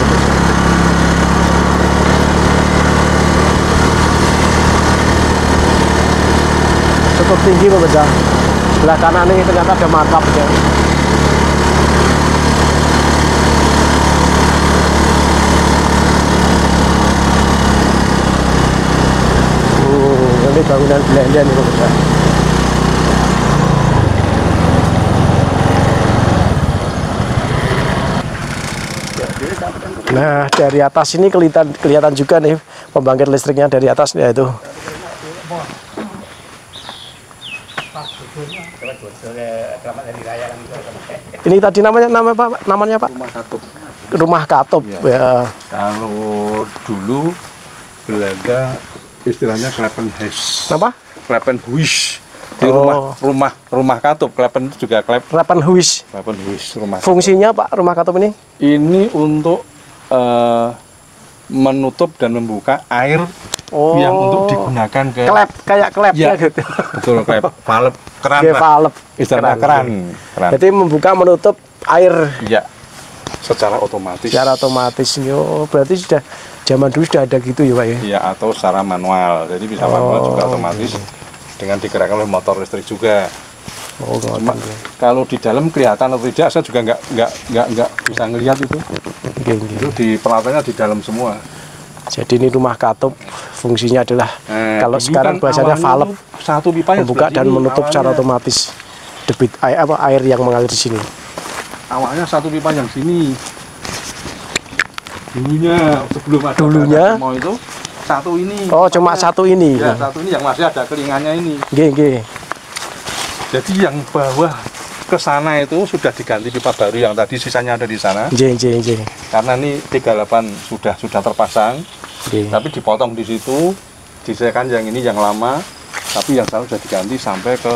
Cukup tinggi pemirsa. Sebelah kanan ini ternyata ada makam ya. Ini bangunan Belanda nih pemirsa. Nah, dari atas ini kelihatan juga nih pembangkit listriknya dari atas ya itu. Ini tadi namanya Pak? Rumah Katup. Rumah Katup ya. Kalau dulu Belanda istilahnya Klepenhuis. Apa? Klepenhuis. Di Oh. rumah Katup. Klepen itu juga Klepenhuis. Klepenhuis rumah. Fungsinya Pak rumah Katup ini? Ini untuk menutup dan membuka air Oh. yang untuk digunakan ke Kayak klep Ya. gitu. betul klep, valve, keran Kayak lah. valve. Istilahnya keran. Jadi membuka menutup air Ya, secara otomatis. secara otomatis. Oh, berarti sudah zaman dulu sudah ada gitu ya Pak ya? Ya, atau secara manual. Jadi bisa manual juga otomatis dengan digerakkan oleh motor listrik juga. Oh, Cuma ngoten ya. kalau di dalam kelihatan atau tidak, saya juga nggak bisa ngelihat itu. Nggih, nggih. Itu di peralatannya di dalam semua. Jadi ini rumah Katup fungsinya adalah kalau dulu sekarang kan bahasanya awalnya valve, tuh satu pipa yang membuka sebelah dan sini menutup secara awalnya. otomatis debit air yang mengalir di sini. Awalnya satu pipa yang sini. Dulunya sebelum ada Dulunya? mau itu satu ini. Oh, cuma satu ini. Ya, satu ini yang masih ada kelingannya ini. Nggih, nggih. Jadi yang bawah ke sana itu sudah diganti pipa baru yang tadi sisanya ada di sana. Nggih, nggih, nggih. Karena ini 38 sudah terpasang, Nggih. tapi dipotong di situ, disediakan yang ini yang lama, tapi yang sana sudah diganti sampai ke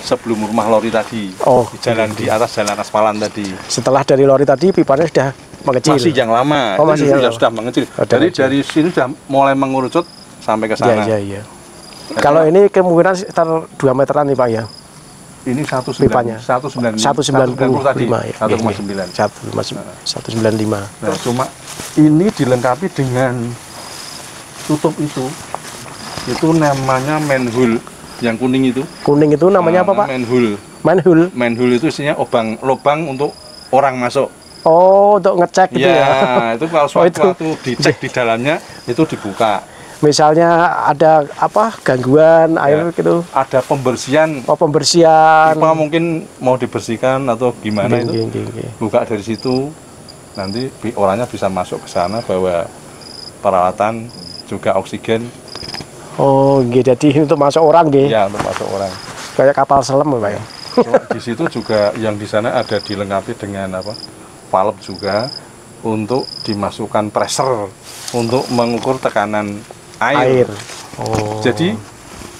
sebelum rumah lori tadi. Oh, di jalan di atas jalan aspalan tadi. Setelah dari lori tadi pipanya sudah mengecil. Masih yang lama. Oh, masih itu yang lama. sudah mengecil. Oh, Jadi mengecil. dari sini sudah mulai mengerucut sampai ke sana. Iya, iya, iya. Kalau ini kemungkinan sekitar 2 meteran nih Pak ya. Ini Pipanya. 190 195 tadi. ya. 1,9. 195. Nah, cuma ini dilengkapi dengan tutup itu. Itu namanya manhole yang kuning itu. Kuning itu namanya apa Pak? Manhole. Manhole. Manhole itu isinya lubang untuk orang masuk. Oh, untuk ngecek gitu ya. Itu kalau Oh, itu. suatu dicek di dalamnya itu dibuka. Misalnya ada apa gangguan air gitu. Ada pembersihan. Oh, pembersihan. Pipa mungkin mau dibersihkan atau gimana itu. Nggih, nggih, nggih. Buka dari situ, nanti orangnya bisa masuk ke sana bawa peralatan juga oksigen. Oh, nggih. Jadi untuk masuk orang nggih. Ya, untuk masuk orang. Kayak kapal selam ya, Pak ya. Cuma di situ juga yang di sana ada dilengkapi dengan apa? Valve juga untuk dimasukkan pressure untuk mengukur tekanan air. Oh. Jadi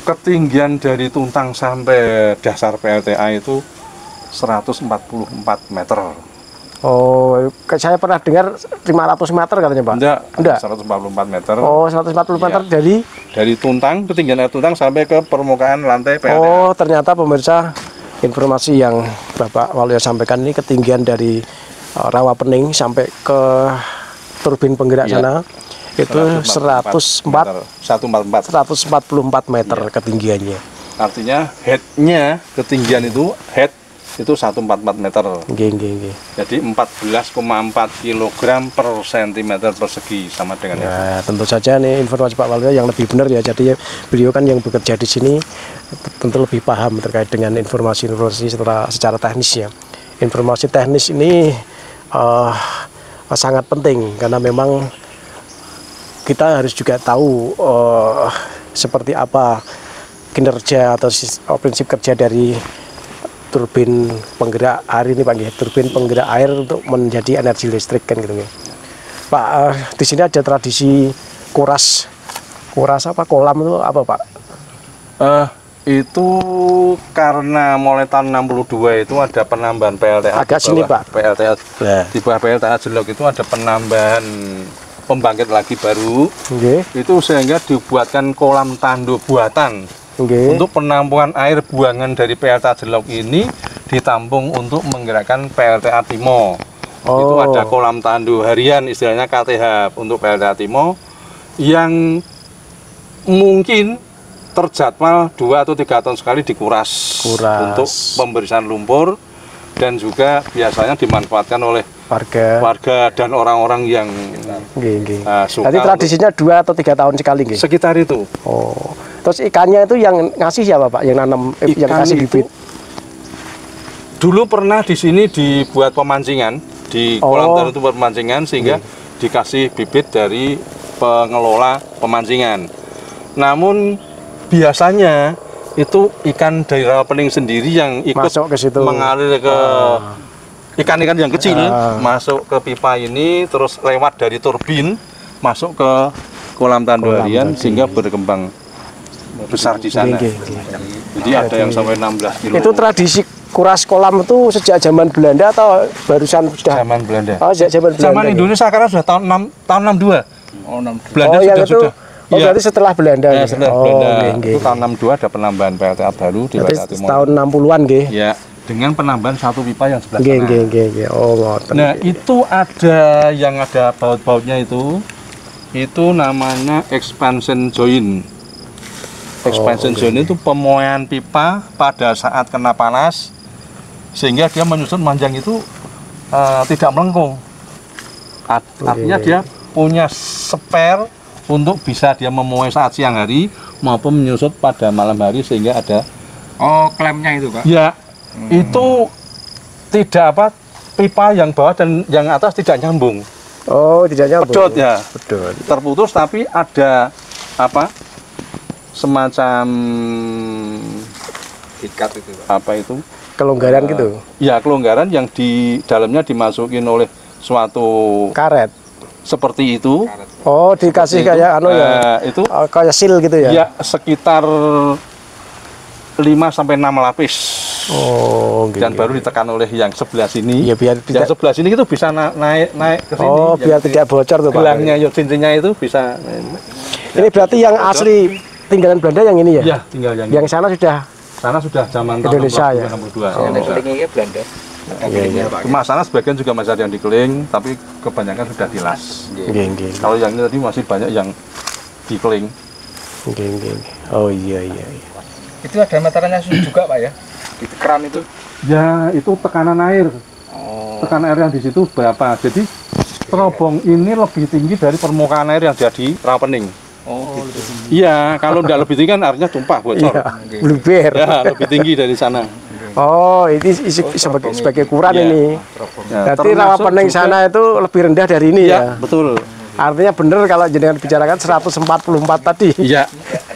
ketinggian dari tuntang sampai dasar PLTA itu 144 meter. Oh, saya pernah dengar 500 meter katanya, Pak. Enggak. 144 meter. Oh, 140 meter Iya. Dari tuntang, ketinggian air tuntang sampai ke permukaan lantai PLTA. Oh, ternyata pemirsa, informasi yang Bapak Waluyo sampaikan ini ketinggian dari rawa pening sampai ke turbin penggerak Iya. sana itu 144 meter Iya. ketinggiannya. Artinya headnya ketinggian itu head itu 144 meter. Nggih, nggih, nggih. Jadi 14,4 kg per sentimeter persegi sama dengan itu. Nah, tentu saja nih informasi Pak Waluyo yang lebih benar ya. Jadi beliau kan yang bekerja di sini tentu lebih paham terkait dengan informasi-informasi secara teknis ya. Informasi teknis ini sangat penting karena memang kita harus juga tahu seperti apa kinerja atau prinsip kerja dari turbin penggerak air ini Pak nggih, turbin penggerak air untuk menjadi energi listrik kan gitu nggih. Pak, di sini ada tradisi kuras apa kolam itu apa Pak? Itu karena mulai tahun 62 itu ada penambahan PLTA. Agak sini Pak. PLTA Nah. di bawah PLTA Jelok itu ada penambahan pembangkit lagi baru. Nggih. Itu sehingga dibuatkan kolam tanduk buatan Nggih. untuk penampungan air buangan dari PLTA Jelok ini ditampung untuk menggerakkan PLTA Timo. Itu Oh. ada kolam tanduk harian, istilahnya KTH untuk PLTA Timo yang mungkin terjadwal 2 atau 3 tahun sekali dikuras untuk pembersihan lumpur, dan juga biasanya dimanfaatkan oleh warga dan orang-orang yang suka. Jadi tradisinya 2 atau 3 tahun sekali nggih. Sekitar itu. Oh. Terus ikannya itu yang ngasih siapa Pak? Yang nanam yang kasih bibit. Dulu pernah di sini dibuat pemancingan di kolam tanduk itu pemancingan sehingga dikasih bibit dari pengelola pemancingan. Namun biasanya itu ikan dari Rawapening sendiri yang ikut masuk ke situ, mengalir ke ikan-ikan yang kecil, masuk ke pipa ini, terus lewat dari turbin masuk ke kolam tanduk harian sehingga berkembang besar di sana. Jadi ada yang sampai 16 kilo. Itu tradisi kuras kolam itu sejak zaman Belanda atau barusan sudah? Zaman Belanda. Oh, sejak zaman Belanda. Zaman Indonesia karena sudah tahun 62. Oh, 62. Belanda sudah. Oh, berarti setelah Belanda. Ya, setelah Belanda. Okay. Itu tahun 62 ada penambahan PLTA baru di PLTA Timur. Tahun 60-an nggih. Ya, dengan penambahan 1 pipa yang sebelah sana. Nggih. Oh, ngoten. Nah, itu ada yang ada baut-bautnya itu namanya expansion joint. Expansion joint itu pemoean pipa pada saat kena panas sehingga dia menyusun manjang itu tidak melengkung. Artinya dia punya spare untuk bisa dia memuai saat siang hari maupun menyusut pada malam hari sehingga ada klemnya itu Pak? Ya, itu tidak pipa yang bawah dan yang atas tidak nyambung. Oh, tidak nyambung. Pedot ya. Pedot. Terputus tapi ada semacam ikat itu Pak. Apa itu? Kelonggaran gitu. Ya, kelonggaran yang di dalamnya dimasukin oleh suatu karet. Seperti itu. Oh, dikasih kayak itu kayak seal gitu ya? Ya, sekitar 5 sampai 6 lapis. Oh, dan baru ditekan oleh yang sebelah sini. Ya, biar yang sebelah sini itu bisa naik ke sini. Oh, biar tidak bocor tuh Pak. Gelangnya, cincinnya itu bisa. Ini berarti yang asli tinggalan Belanda yang ini ya? Iya, tinggal yang ini. Sana sudah zaman Indonesia ya. 62. Yang kelingnya Belanda. Cuma sana sebagian juga masih ada yang dikeling, tapi kebanyakan sudah dilas. Kalau yang ini tadi masih banyak yang dikeling. Oh iya. Itu ada meterannya juga Pak ya? Di keran itu? Ya, itu tekanan air. Tekanan air yang di situ berapa? Jadi terobong ini lebih tinggi dari permukaan air yang ada di Rawapening. Oh, gitu. Iya, kalau tidak lebih tinggi kan airnya tumpah bocor. Bluber. Ya, lebih tinggi dari sana. Oh, ini sebagai ukuran ini. Berarti Rawapening sana itu lebih rendah dari ini ya? Betul. Artinya benar kalau jenengan bicarakan 144 tadi. Iya.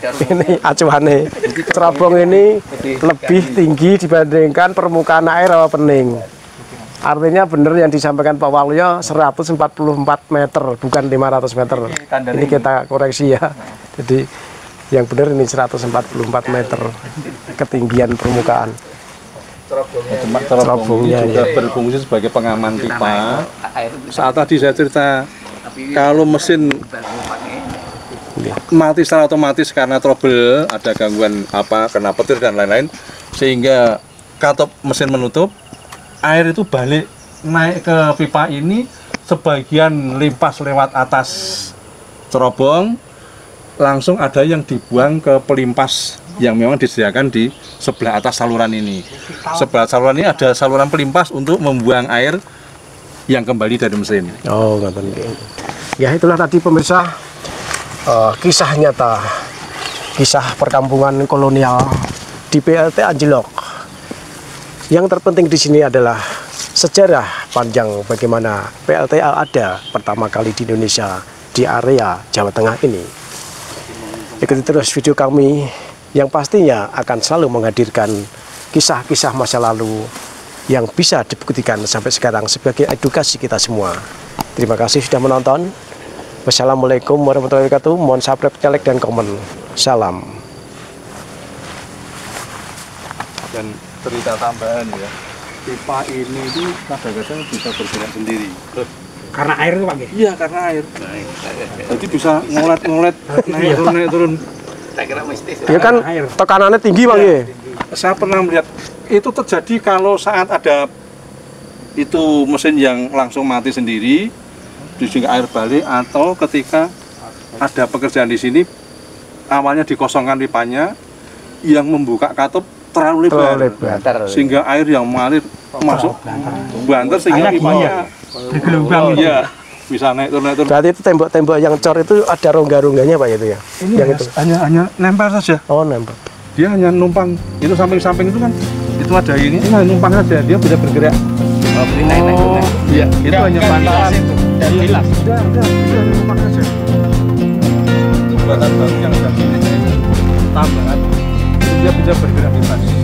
Ini acuannya. Cerobong ini lebih tinggi dibandingkan permukaan air Rawapening. Artinya benar yang disampaikan Pak Waluyo 144 meter, bukan 500 meter. Ini kita koreksi ya. Jadi yang benar ini 144 meter ketinggian permukaan. Cerobongnya juga berfungsi sebagai pengaman pipa. Saat tadi saya cerita kalau mesin mati secara otomatis karena trouble, ada gangguan kena petir dan lain-lain, sehingga katup mesin menutup, air itu balik naik ke pipa ini, sebagian limpas lewat atas cerobong, langsung ada yang dibuang ke pelimpas yang memang disediakan di sebelah atas saluran ini. Sebelah saluran ini ada saluran pelimpas untuk membuang air yang kembali dari mesin. Oh, ya itulah tadi pemirsa kisah nyata, kisah perkampungan kolonial di PLTA Jelok. Yang terpenting di sini adalah sejarah panjang bagaimana PLTA ada pertama kali di Indonesia di area Jawa Tengah ini. Ikuti terus video kami yang pastinya akan selalu menghadirkan kisah-kisah masa lalu yang bisa dibuktikan sampai sekarang sebagai edukasi kita semua. Terima kasih sudah menonton. Wassalamualaikum warahmatullahi wabarakatuh. Mohon subscribe, like, dan komen. Salam. Dan cerita tambahan ya, pipa ini itu kadang-kadang bisa bergerak sendiri. Karena air itu Pak. Iya, karena air. Jadi bisa ngolet-ngolet, naik turun. Ya kan tekanannya tinggi Bang ya. Saya pernah melihat itu terjadi kalau saat ada itu mesin yang langsung mati sendiri, sehingga air balik, atau ketika ada pekerjaan di sini, awalnya dikosongkan pipanya, yang membuka katup terlalu lebar, sehingga air yang mengalir masuk banter sehingga pipanya Bergelombang. iya bisa naik turun. Berarti itu tembok-tembok yang cor itu ada rongga-rongganya Pak itu ya? Ini yang itu hanya nempel saja. Oh nempel. Dia hanya numpang. Itu samping-samping itu kan itu ada ini hanya numpang saja. Dia bisa bergerak. Naik-naik. Iya, itu hanya pantauan. Dan bilas. Udah, numpang saja. Buatan baru yang ada ini tambahan. Dia bisa bergerak bebas.